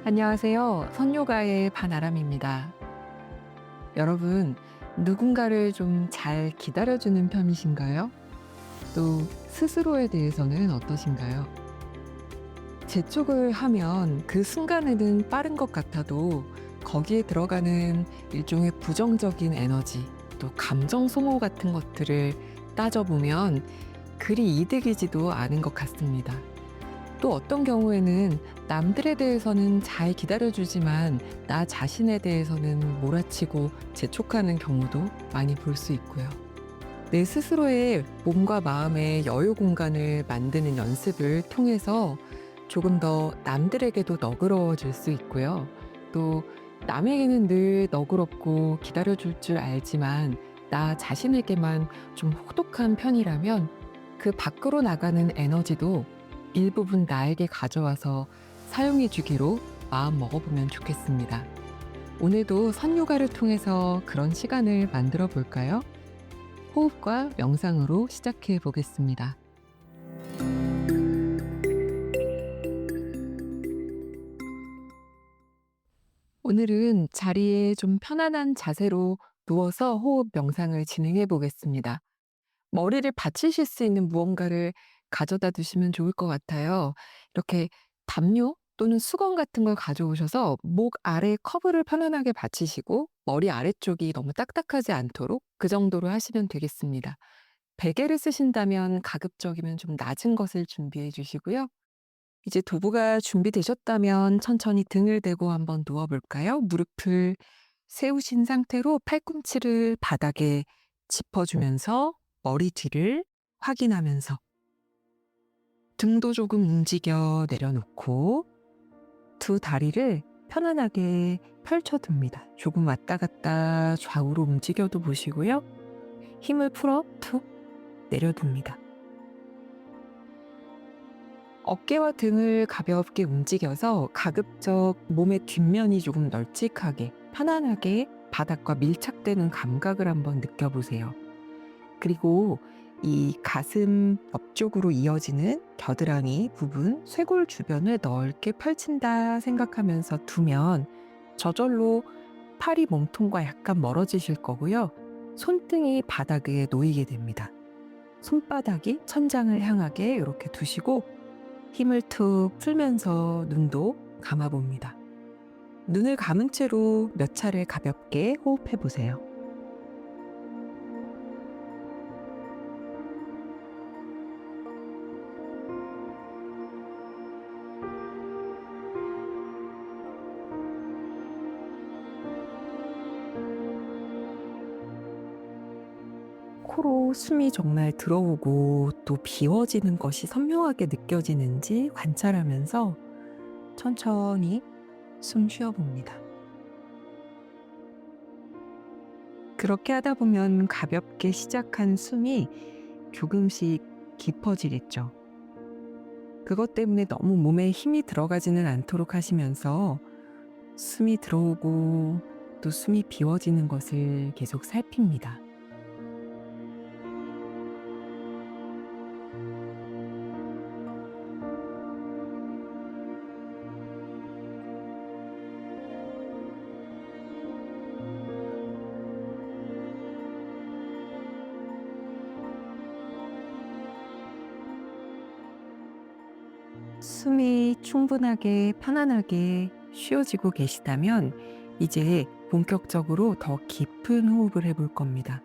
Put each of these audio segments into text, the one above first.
안녕하세요. 선요가의 반아람입니다. 여러분, 누군가를 좀 잘 기다려주는 편이신가요? 또 스스로에 대해서는 어떠신가요? 재촉을 하면 그 순간에는 빠른 것 같아도 거기에 들어가는 일종의 부정적인 에너지, 또 감정 소모 같은 것들을 따져보면 그리 이득이지도 않은 것 같습니다. 또 어떤 경우에는 남들에 대해서는 잘 기다려주지만 나 자신에 대해서는 몰아치고 재촉하는 경우도 많이 볼 수 있고요. 내 스스로의 몸과 마음의 여유 공간을 만드는 연습을 통해서 조금 더 남들에게도 너그러워질 수 있고요. 또 남에게는 늘 너그럽고 기다려줄 줄 알지만 나 자신에게만 좀 혹독한 편이라면 그 밖으로 나가는 에너지도 일부분 나에게 가져와서 사용해 주기로 마음 먹어보면 좋겠습니다. 오늘도 선요가를 통해서 그런 시간을 만들어 볼까요? 호흡과 명상으로 시작해 보겠습니다. 오늘은 자리에 좀 편안한 자세로 누워서 호흡 명상을 진행해 보겠습니다. 머리를 받치실 수 있는 무언가를 가져다 두시면 좋을 것 같아요. 이렇게 담요 또는 수건 같은 걸 가져오셔서 목 아래 커브를 편안하게 받치시고 머리 아래쪽이 너무 딱딱하지 않도록 그 정도로 하시면 되겠습니다. 베개를 쓰신다면 가급적이면 좀 낮은 것을 준비해 주시고요. 이제 도구가 준비되셨다면 천천히 등을 대고 한번 누워 볼까요? 무릎을 세우신 상태로 팔꿈치를 바닥에 짚어주면서 머리 뒤를 확인하면서 등도 조금 움직여 내려놓고 두 다리를 편안하게 펼쳐둡니다. 조금 왔다 갔다 좌우로 움직여도 보시고요. 힘을 풀어 툭 내려둡니다. 어깨와 등을 가볍게 움직여서 가급적 몸의 뒷면이 조금 널찍하게 편안하게 바닥과 밀착되는 감각을 한번 느껴보세요. 그리고 이 가슴 옆쪽으로 이어지는 겨드랑이 부분, 쇄골 주변을 넓게 펼친다 생각하면서 두면 저절로 팔이 몸통과 약간 멀어지실 거고요. 손등이 바닥에 놓이게 됩니다. 손바닥이 천장을 향하게 이렇게 두시고 힘을 툭 풀면서 눈도 감아봅니다. 눈을 감은 채로 몇 차례 가볍게 호흡해 보세요. 코로 숨이 정말 들어오고 또 비워지는 것이 선명하게 느껴지는지 관찰하면서 천천히 숨 쉬어봅니다. 그렇게 하다 보면 가볍게 시작한 숨이 조금씩 깊어지겠죠. 그것 때문에 너무 몸에 힘이 들어가지는 않도록 하시면서 숨이 들어오고 또 숨이 비워지는 것을 계속 살핍니다. 숨이 충분하게 편안하게 쉬어지고 계시다면 이제 본격적으로 더 깊은 호흡을 해볼 겁니다.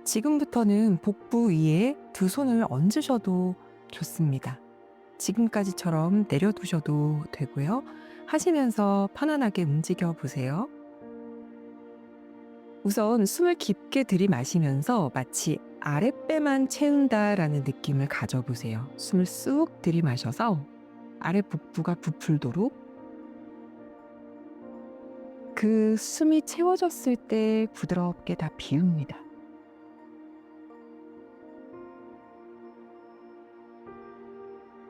지금부터는 복부 위에 두 손을 얹으셔도 좋습니다. 지금까지처럼 내려두셔도 되고요. 하시면서 편안하게 움직여 보세요. 우선 숨을 깊게 들이마시면서 마치 아랫배만 채운다라는 느낌을 가져보세요. 숨을 쑥 들이마셔서 아래 복부가 부풀도록 그 숨이 채워졌을 때 부드럽게 다 비웁니다.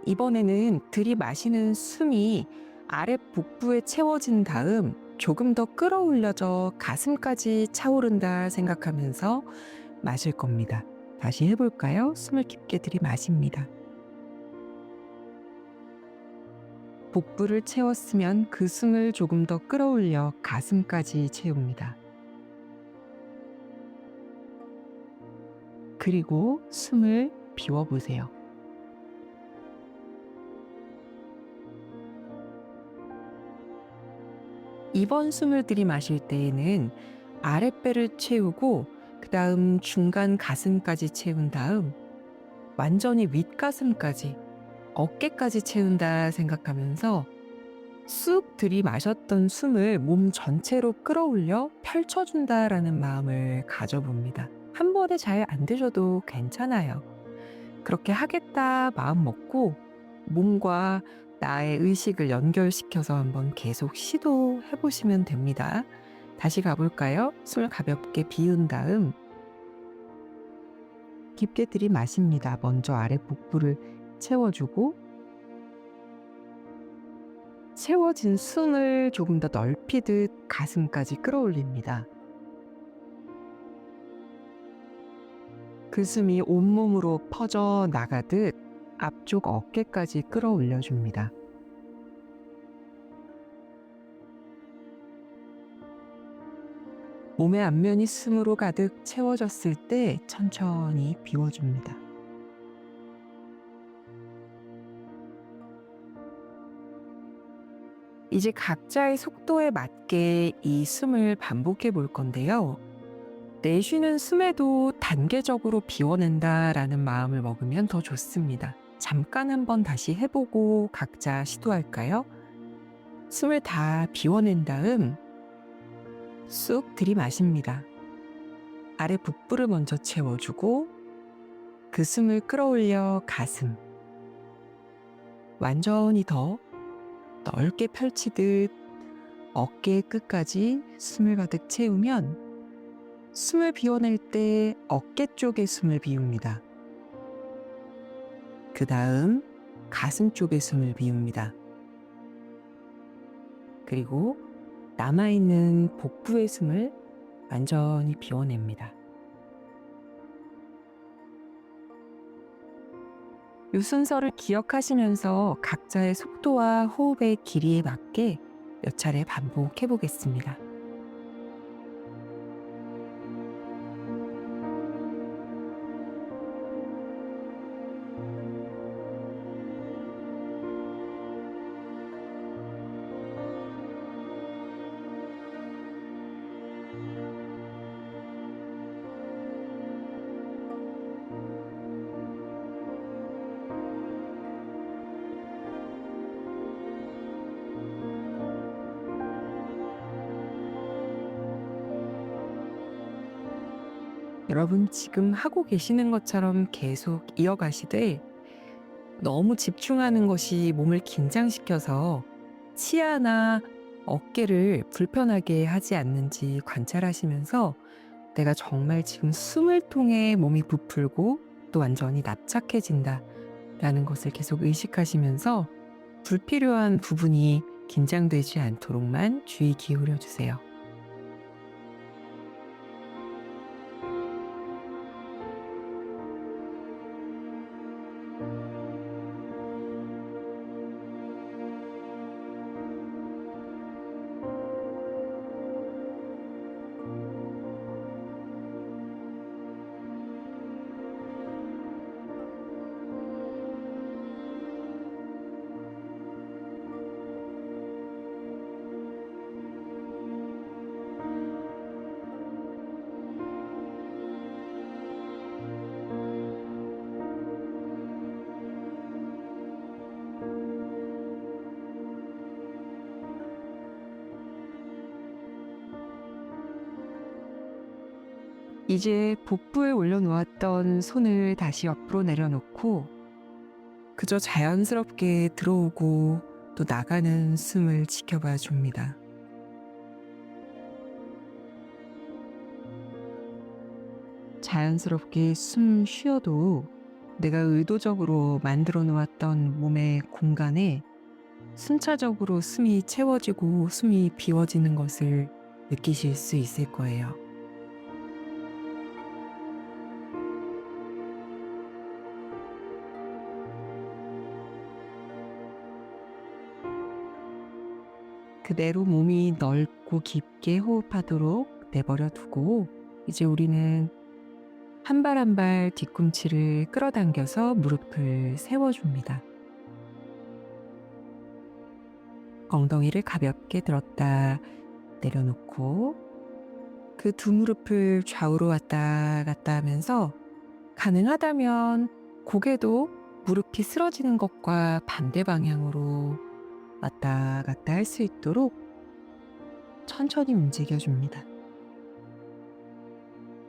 이번에는 들이마시는 숨이 아래 복부에 채워진 다음 조금 더 끌어올려져 가슴까지 차오른다 생각하면서 마실 겁니다. 다시 해볼까요? 숨을 깊게 들이마십니다. 복부를 채웠으면 그 숨을 조금 더 끌어올려 가슴까지 채웁니다. 그리고 숨을 비워보세요. 이번 숨을 들이마실 때에는 아랫배를 채우고 그 다음 중간 가슴까지 채운 다음 완전히 윗가슴까지 어깨까지 채운다 생각하면서 쑥 들이마셨던 숨을 몸 전체로 끌어올려 펼쳐준다라는 마음을 가져봅니다. 한 번에 잘 안 되셔도 괜찮아요. 그렇게 하겠다 마음 먹고 몸과 나의 의식을 연결시켜서 한번 계속 시도해 보시면 됩니다. 다시 가볼까요? 숨을 가볍게 비운 다음 깊게 들이마십니다. 먼저 아래 복부를 채워주고 채워진 숨을 조금 더 넓히듯 가슴까지 끌어올립니다. 그 숨이 온몸으로 퍼져 나가듯 앞쪽 어깨까지 끌어올려 줍니다. 몸의 앞면이 숨으로 가득 채워졌을 때 천천히 비워줍니다. 이제 각자의 속도에 맞게 이 숨을 반복해 볼 건데요. 내쉬는 숨에도 단계적으로 비워낸다라는 마음을 먹으면 더 좋습니다. 잠깐 한번 다시 해보고 각자 시도할까요? 숨을 다 비워낸 다음 쑥 들이마십니다. 아래 복부를 먼저 채워주고 그 숨을 끌어올려 가슴, 완전히 더 넓게 펼치듯 어깨 끝까지 숨을 가득 채우면 숨을 비워낼 때 어깨 쪽에 숨을 비웁니다. 그 다음 가슴 쪽에 숨을 비웁니다. 그리고 남아있는 복부의 숨을 완전히 비워냅니다. 이 순서를 기억하시면서 각자의 속도와 호흡의 길이에 맞게 몇 차례 반복해 보겠습니다. 여러분 지금 하고 계시는 것처럼 계속 이어가시되 너무 집중하는 것이 몸을 긴장시켜서 치아나 어깨를 불편하게 하지 않는지 관찰하시면서 내가 정말 지금 숨을 통해 몸이 부풀고 또 완전히 납작해진다 라는 것을 계속 의식하시면서 불필요한 부분이 긴장되지 않도록만 주의 기울여 주세요. 이제 복부에 올려놓았던 손을 다시 옆으로 내려놓고 그저 자연스럽게 들어오고 또 나가는 숨을 지켜봐 줍니다. 자연스럽게 숨 쉬어도 내가 의도적으로 만들어 놓았던 몸의 공간에 순차적으로 숨이 채워지고 숨이 비워지는 것을 느끼실 수 있을 거예요. 그대로 몸이 넓고 깊게 호흡하도록 내버려 두고 이제 우리는 한 발 한 발 뒤꿈치를 끌어당겨서 무릎을 세워줍니다. 엉덩이를 가볍게 들었다 내려놓고 그 두 무릎을 좌우로 왔다 갔다 하면서 가능하다면 고개도 무릎이 쓰러지는 것과 반대 방향으로 왔다 갔다 할 수 있도록 천천히 움직여줍니다.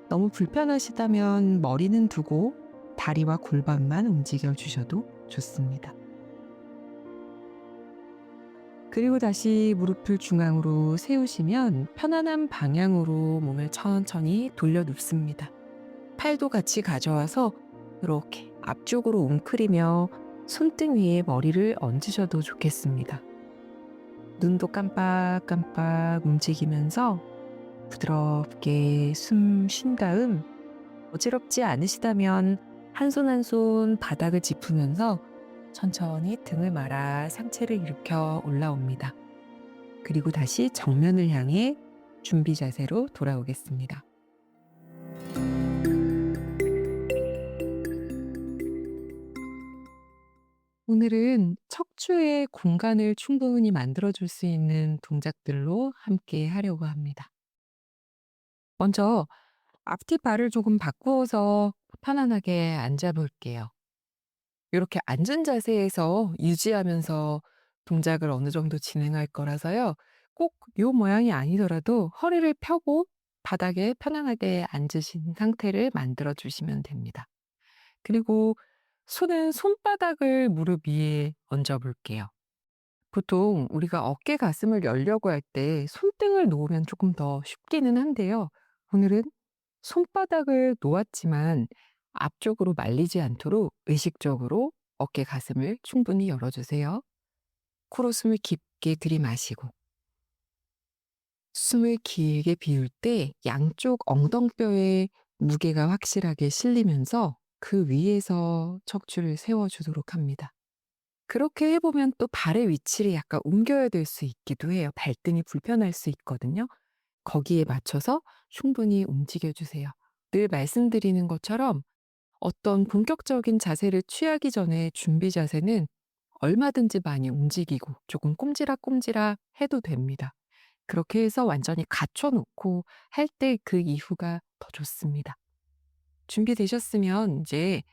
너무 불편하시다면 머리는 두고 다리와 골반만 움직여주셔도 좋습니다. 그리고 다시 무릎을 중앙으로 세우시면 편안한 방향으로 몸을 천천히 돌려 눕습니다. 팔도 같이 가져와서 이렇게 앞쪽으로 웅크리며 손등 위에 머리를 얹으셔도 좋겠습니다. 눈도 깜빡깜빡 움직이면서 부드럽게 숨 쉰 다음 어지럽지 않으시다면 한 손 한 손 바닥을 짚으면서 천천히 등을 말아 상체를 일으켜 올라옵니다. 그리고 다시 정면을 향해 준비 자세로 돌아오겠습니다. 오늘은 척추의 공간을 충분히 만들어줄 수 있는 동작들로 함께 하려고 합니다. 먼저 앞뒤 발을 조금 바꾸어서 편안하게 앉아 볼게요. 이렇게 앉은 자세에서 유지하면서 동작을 어느 정도 진행할 거라서요. 꼭 요 모양이 아니더라도 허리를 펴고 바닥에 편안하게 앉으신 상태를 만들어 주시면 됩니다. 그리고 손은 손바닥을 무릎 위에 얹어 볼게요. 보통 우리가 어깨 가슴을 열려고 할 때 손등을 놓으면 조금 더 쉽기는 한데요. 오늘은 손바닥을 놓았지만 앞쪽으로 말리지 않도록 의식적으로 어깨 가슴을 충분히 열어주세요. 코로 숨을 깊게 들이마시고 숨을 길게 비울 때 양쪽 엉덩뼈에 무게가 확실하게 실리면서 그 위에서 척추를 세워주도록 합니다. 그렇게 해보면 또 발의 위치를 약간 옮겨야 될 수 있기도 해요. 발등이 불편할 수 있거든요. 거기에 맞춰서 충분히 움직여주세요. 늘 말씀드리는 것처럼 어떤 본격적인 자세를 취하기 전에 준비 자세는 얼마든지 많이 움직이고 조금 꼼지락꼼지락 해도 됩니다. 그렇게 해서 완전히 갖춰놓고 할 때 그 이후가 더 좋습니다. 준비되셨으면 이제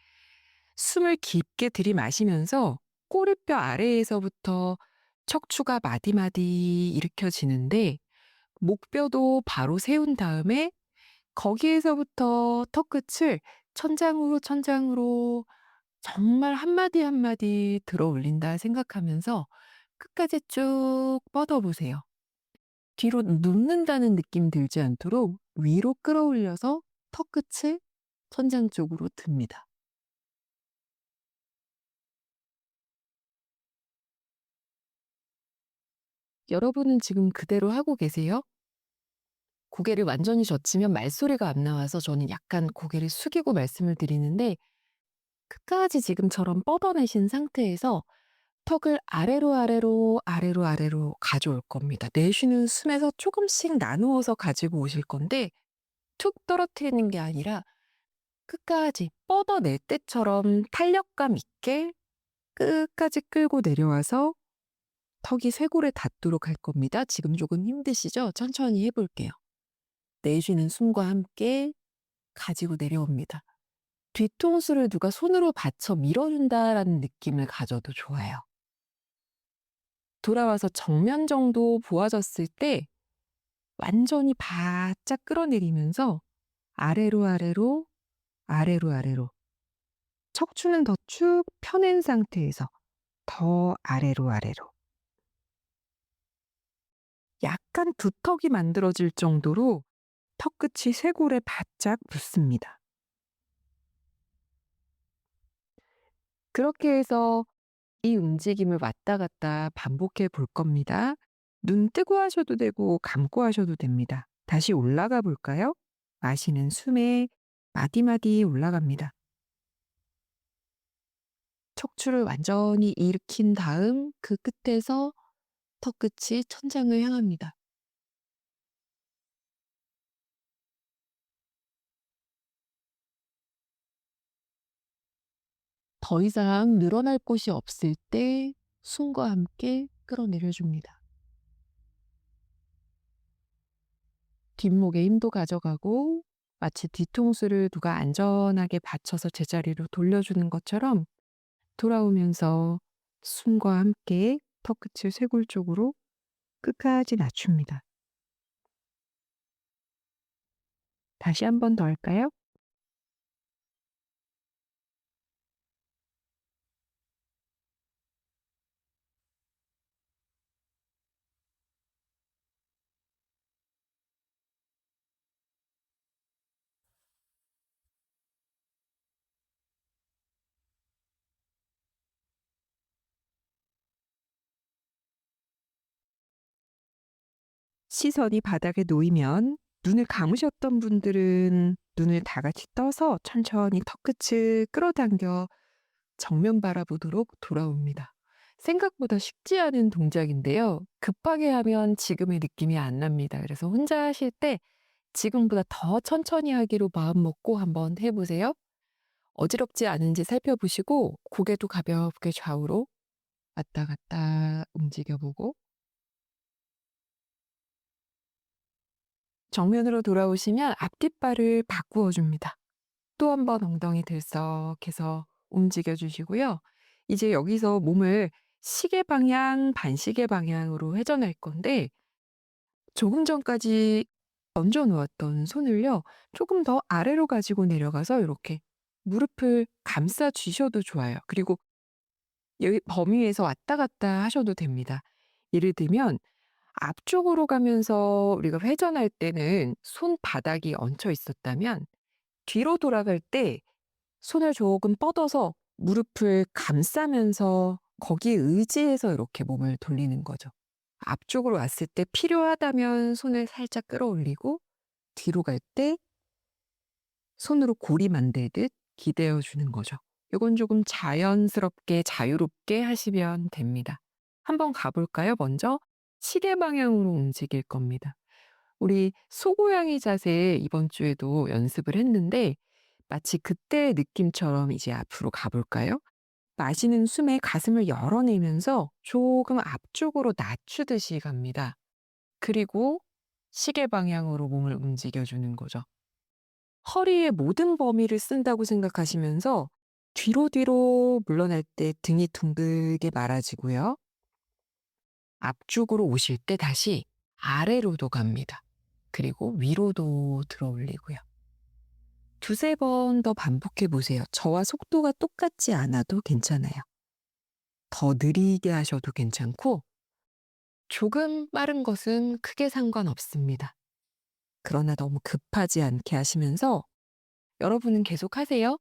숨을 깊게 들이마시면서 꼬리뼈 아래에서부터 척추가 마디마디 일으켜지는데 목뼈도 바로 세운 다음에 거기에서부터 턱끝을 천장으로 천장으로 정말 한마디 한마디 들어 올린다 생각하면서 끝까지 쭉 뻗어보세요. 뒤로 눕는다는 느낌 들지 않도록 위로 끌어올려서 턱끝을 천장 쪽으로 듭니다. 여러분은 지금 그대로 하고 계세요? 고개를 완전히 젖히면 말소리가 안 나와서 저는 약간 고개를 숙이고 말씀을 드리는데 끝까지 지금처럼 뻗어내신 상태에서 턱을 아래로 아래로 아래로 아래로 가져올 겁니다. 내쉬는 숨에서 조금씩 나누어서 가지고 오실 건데 툭 떨어뜨리는 게 아니라 끝까지 뻗어낼 때처럼 탄력감 있게 끝까지 끌고 내려와서 턱이 쇄골에 닿도록 할 겁니다. 지금 조금 힘드시죠? 천천히 해볼게요. 내쉬는 숨과 함께 가지고 내려옵니다. 뒤통수를 누가 손으로 받쳐 밀어준다라는 느낌을 가져도 좋아요. 돌아와서 정면 정도 보아졌을 때 완전히 바짝 끌어내리면서 아래로 아래로 아래로 아래로 척추는 더 쭉 펴낸 상태에서 더 아래로 아래로 약간 두턱이 만들어질 정도로 턱끝이 쇄골에 바짝 붙습니다. 그렇게 해서 이 움직임을 왔다 갔다 반복해 볼 겁니다. 눈 뜨고 하셔도 되고 감고 하셔도 됩니다. 다시 올라가 볼까요? 마시는 숨에 마디마디 올라갑니다. 척추를 완전히 일으킨 다음 그 끝에서 턱끝이 천장을 향합니다. 더 이상 늘어날 곳이 없을 때 숨과 함께 끌어내려 줍니다. 뒷목에 힘도 가져가고 마치 뒤통수를 누가 안전하게 받쳐서 제자리로 돌려주는 것처럼 돌아오면서 숨과 함께 턱끝을 쇄골 쪽으로 끝까지 낮춥니다. 다시 한 번 더 할까요? 시선이 바닥에 놓이면 눈을 감으셨던 분들은 눈을 다 같이 떠서 천천히 턱끝을 끌어당겨 정면 바라보도록 돌아옵니다. 생각보다 쉽지 않은 동작인데요. 급하게 하면 지금의 느낌이 안 납니다. 그래서 혼자 하실 때 지금보다 더 천천히 하기로 마음 먹고 한번 해보세요. 어지럽지 않은지 살펴보시고 고개도 가볍게 좌우로 왔다 갔다 움직여보고 정면으로 돌아오시면 앞뒷발을 바꾸어 줍니다. 또 한 번 엉덩이 들썩해서 움직여 주시고요. 이제 여기서 몸을 시계 방향, 반시계 방향으로 회전할 건데 조금 전까지 얹어 놓았던 손을요. 조금 더 아래로 가지고 내려가서 이렇게 무릎을 감싸 주셔도 좋아요. 그리고 여기 범위에서 왔다 갔다 하셔도 됩니다. 예를 들면 앞쪽으로 가면서 우리가 회전할 때는 손바닥이 얹혀 있었다면 뒤로 돌아갈 때 손을 조금 뻗어서 무릎을 감싸면서 거기에 의지해서 이렇게 몸을 돌리는 거죠. 앞쪽으로 왔을 때 필요하다면 손을 살짝 끌어올리고 뒤로 갈 때 손으로 고리 만들듯 기대어 주는 거죠. 요건 조금 자연스럽게 자유롭게 하시면 됩니다. 한번 가볼까요? 먼저 시계 방향으로 움직일 겁니다. 우리 소고양이 자세 이번 주에도 연습을 했는데 마치 그때의 느낌처럼 이제 앞으로 가볼까요? 마시는 숨에 가슴을 열어내면서 조금 앞쪽으로 낮추듯이 갑니다. 그리고 시계 방향으로 몸을 움직여주는 거죠. 허리의 모든 범위를 쓴다고 생각하시면서 뒤로 물러날 때 등이 둥글게 말아지고요. 앞쪽으로 오실 때 다시 아래로도 갑니다. 그리고 위로도 들어 올리고요. 두세 번 더 반복해 보세요. 저와 속도가 똑같지 않아도 괜찮아요. 더 느리게 하셔도 괜찮고 조금 빠른 것은 크게 상관없습니다. 그러나 너무 급하지 않게 하시면서 여러분은 계속하세요.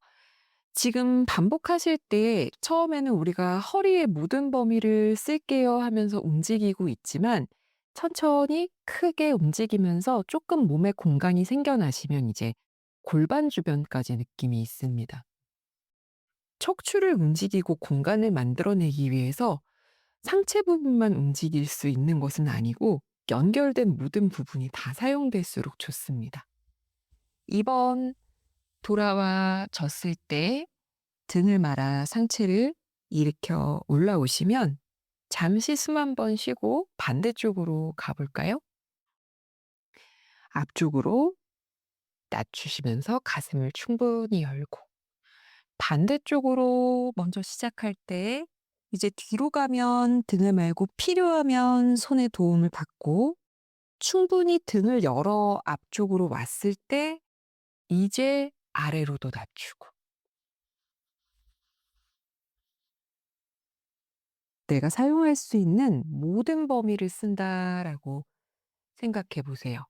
지금 반복하실 때 처음에는 우리가 허리의 모든 범위를 쓸게요 하면서 움직이고 있지만 천천히 크게 움직이면서 조금 몸에 공간이 생겨나시면 이제 골반 주변까지 느낌이 있습니다. 척추를 움직이고 공간을 만들어내기 위해서 상체 부분만 움직일 수 있는 것은 아니고 연결된 모든 부분이 다 사용될수록 좋습니다. 2번 돌아와 졌을 때 등을 말아 상체를 일으켜 올라오시면 잠시 숨 한 번 쉬고 반대쪽으로 가볼까요? 앞쪽으로 낮추시면서 가슴을 충분히 열고 반대쪽으로 먼저 시작할 때 이제 뒤로 가면 등을 말고 필요하면 손의 도움을 받고 충분히 등을 열어 앞쪽으로 왔을 때 이제 아래로도 낮추고 내가 사용할 수 있는 모든 범위를 쓴다라고 생각해 보세요.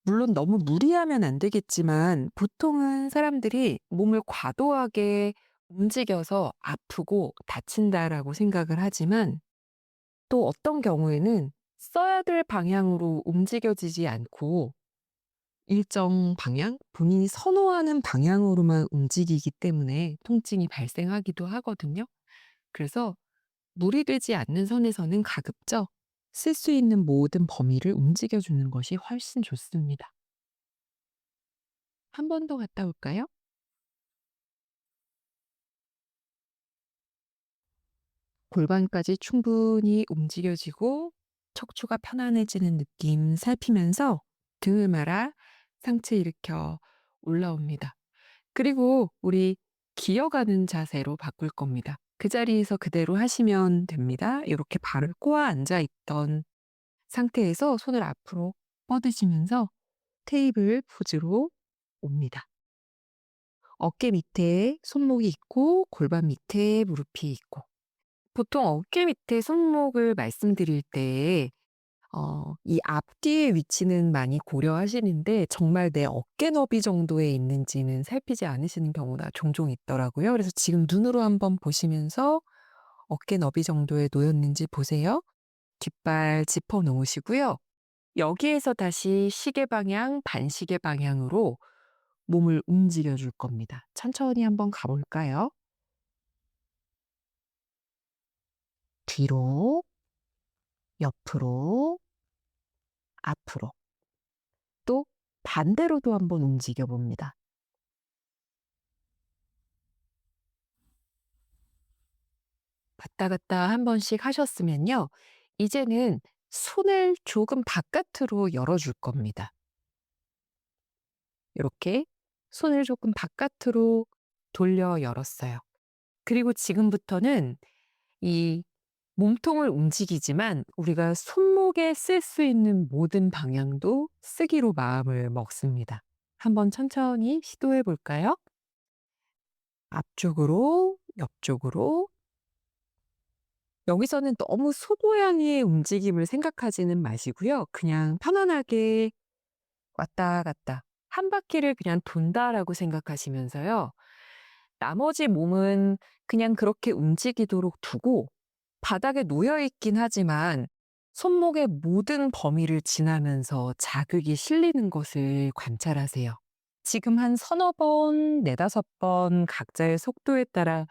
물론 너무 무리하면 안 되겠지만 보통은 사람들이 몸을 과도하게 움직여서 아프고 다친다라고 생각을 하지만 또 어떤 경우에는 써야 될 방향으로 움직여지지 않고 일정 방향, 본인이 선호하는 방향으로만 움직이기 때문에 통증이 발생하기도 하거든요. 그래서 무리되지 않는 선에서는 가급적 쓸 수 있는 모든 범위를 움직여 주는 것이 훨씬 좋습니다. 한 번 더 갔다 올까요? 골반까지 충분히 움직여지고 척추가 편안해지는 느낌 살피면서 등을 말아 상체 일으켜 올라옵니다. 그리고 우리 기어가는 자세로 바꿀 겁니다. 그 자리에서 그대로 하시면 됩니다. 이렇게 발을 꼬아 앉아 있던 상태에서 손을 앞으로 뻗으시면서 테이블 포즈로 옵니다. 어깨 밑에 손목이 있고 골반 밑에 무릎이 있고. 보통 어깨 밑에 손목을 말씀드릴 때 이 앞뒤의 위치는 많이 고려하시는데 정말 내 어깨 너비 정도에 있는지는 살피지 않으시는 경우가 종종 있더라고요. 그래서 지금 눈으로 한번 보시면서 어깨 너비 정도에 놓였는지 보세요. 뒷발 짚어 놓으시고요. 여기에서 다시 시계 방향, 반시계 방향으로 몸을 움직여 줄 겁니다. 천천히 한번 가볼까요? 뒤로, 옆으로, 앞으로. 또 반대로도 한번 움직여 봅니다. 왔다 갔다 한 번씩 하셨으면요. 이제는 손을 조금 바깥으로 열어줄 겁니다. 이렇게 손을 조금 바깥으로 돌려 열었어요. 그리고 지금부터는 이 몸통을 움직이지만 우리가 손목에 쓸 수 있는 모든 방향도 쓰기로 마음을 먹습니다. 한번 천천히 시도해 볼까요? 앞쪽으로, 옆쪽으로. 여기서는 너무 소모양의 움직임을 생각하지는 마시고요. 그냥 편안하게 왔다 갔다 한 바퀴를 그냥 돈다라고 생각하시면서요. 나머지 몸은 그냥 그렇게 움직이도록 두고 바닥에 놓여 있긴 하지만 손목의 모든 범위를 지나면서 자극이 실리는 것을 관찰하세요. 지금 한 서너 번, 네다섯 번 각자의 속도에 따라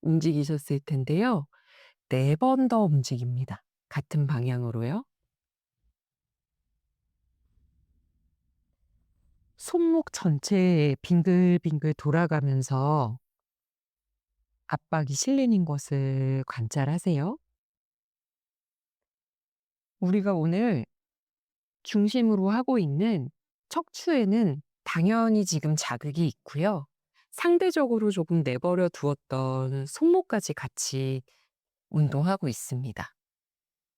움직이셨을 텐데요. 4번 더 움직입니다. 같은 방향으로요. 손목 전체에 빙글빙글 돌아가면서 압박이 실리는 것을 관찰하세요. 우리가 오늘 중심으로 하고 있는 척추에는 당연히 지금 자극이 있고요. 상대적으로 조금 내버려 두었던 손목까지 같이 운동하고 있습니다.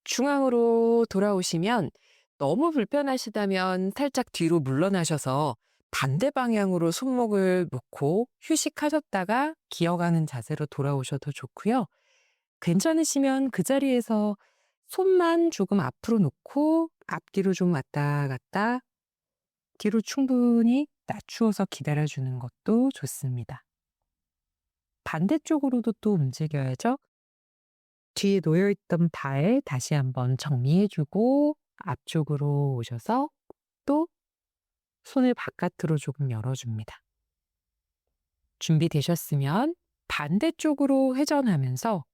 중앙으로 돌아오시면 너무 불편하시다면 살짝 뒤로 물러나셔서 반대 방향으로 손목을 놓고 휴식하셨다가 기어가는 자세로 돌아오셔도 좋고요. 괜찮으시면 그 자리에서 손만 조금 앞으로 놓고 앞뒤로 좀 왔다 갔다 뒤로 충분히 낮추어서 기다려주는 것도 좋습니다. 반대쪽으로도 또 움직여야죠. 뒤에 놓여있던 발 다시 한번 정리해주고 앞쪽으로 오셔서 또 손을 바깥으로 조금 열어줍니다. 준비되셨으면 반대쪽으로 회전하면서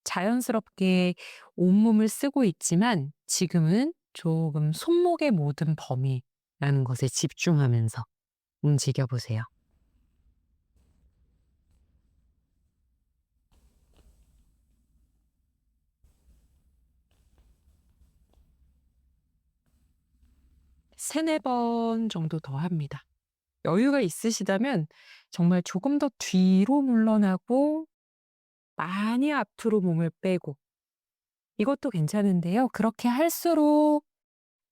자연스럽게 온몸을 쓰고 있지만 지금은 조금 손목의 모든 범위라는 것에 집중하면서 움직여 보세요. 세네 번 정도 더 합니다. 여유가 있으시다면 정말 조금 더 뒤로 물러나고 많이 앞으로 몸을 빼고 이것도 괜찮은데요. 그렇게 할수록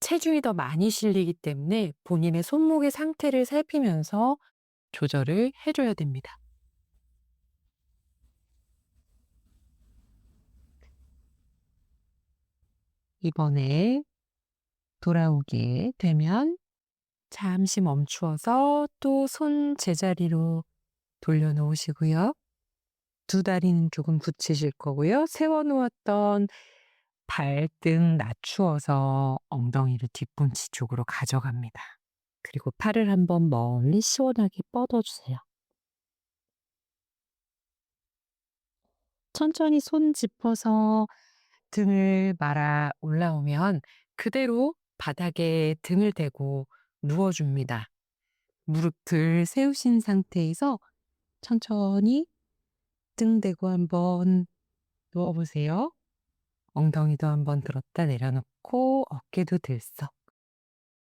체중이 더 많이 실리기 때문에 본인의 손목의 상태를 살피면서 조절을 해줘야 됩니다. 이번에 돌아오게 되면 잠시 멈추어서 또 손 제자리로 돌려놓으시고요. 두 다리는 조금 붙이실 거고요. 세워놓았던 발등 낮추어서 엉덩이를 뒤꿈치 쪽으로 가져갑니다. 그리고 팔을 한번 멀리 시원하게 뻗어주세요. 천천히 손 짚어서 등을 말아 올라오면 그대로 바닥에 등을 대고 누워줍니다. 무릎을 세우신 상태에서 천천히 등 대고 한번 누워보세요. 엉덩이도 한번 들었다 내려놓고 어깨도 들썩.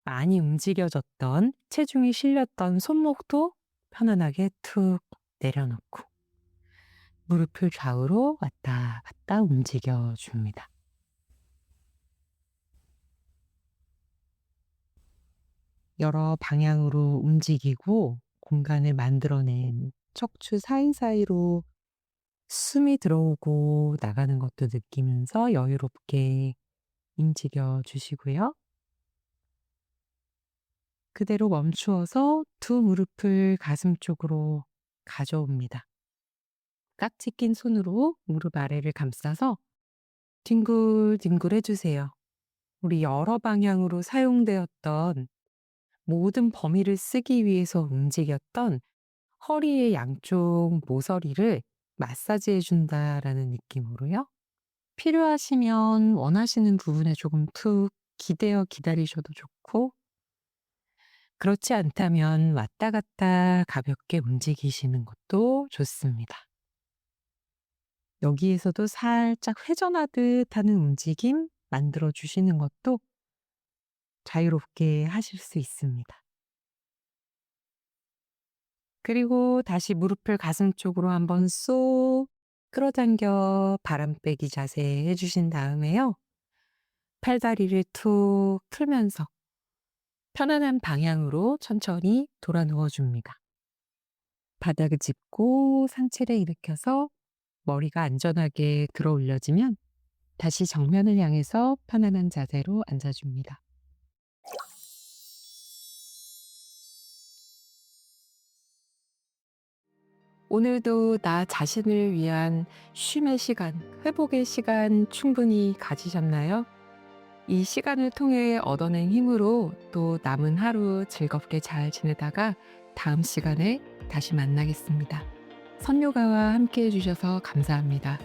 많이 움직여졌던 체중이 실렸던 손목도 편안하게 툭 내려놓고 무릎을 좌우로 왔다 갔다 움직여줍니다. 여러 방향으로 움직이고 공간을 만들어낸 척추 사이사이로 숨이 들어오고 나가는 것도 느끼면서 여유롭게 움직여 주시고요. 그대로 멈추어서 두 무릎을 가슴 쪽으로 가져옵니다. 깍지 낀 손으로 무릎 아래를 감싸서 뒹굴뒹굴 해주세요. 우리 여러 방향으로 사용되었던 모든 범위를 쓰기 위해서 움직였던 허리의 양쪽 모서리를 마사지해 준다라는 느낌으로요. 필요하시면 원하시는 부분에 조금 툭 기대어 기다리셔도 좋고, 그렇지 않다면 왔다 갔다 가볍게 움직이시는 것도 좋습니다. 여기에서도 살짝 회전하듯 하는 움직임 만들어 주시는 것도 자유롭게 하실 수 있습니다. 그리고 다시 무릎을 가슴 쪽으로 한번 쏙 끌어당겨 바람 빼기 자세 해주신 다음에요. 팔다리를 툭 풀면서 편안한 방향으로 천천히 돌아 누워줍니다. 바닥을 짚고 상체를 일으켜서 머리가 안전하게 들어 올려지면 다시 정면을 향해서 편안한 자세로 앉아줍니다. 오늘도 나 자신을 위한 쉼의 시간, 회복의 시간 충분히 가지셨나요? 이 시간을 통해 얻어낸 힘으로 또 남은 하루 즐겁게 잘 지내다가 다음 시간에 다시 만나겠습니다. 선요가와 함께 해주셔서 감사합니다.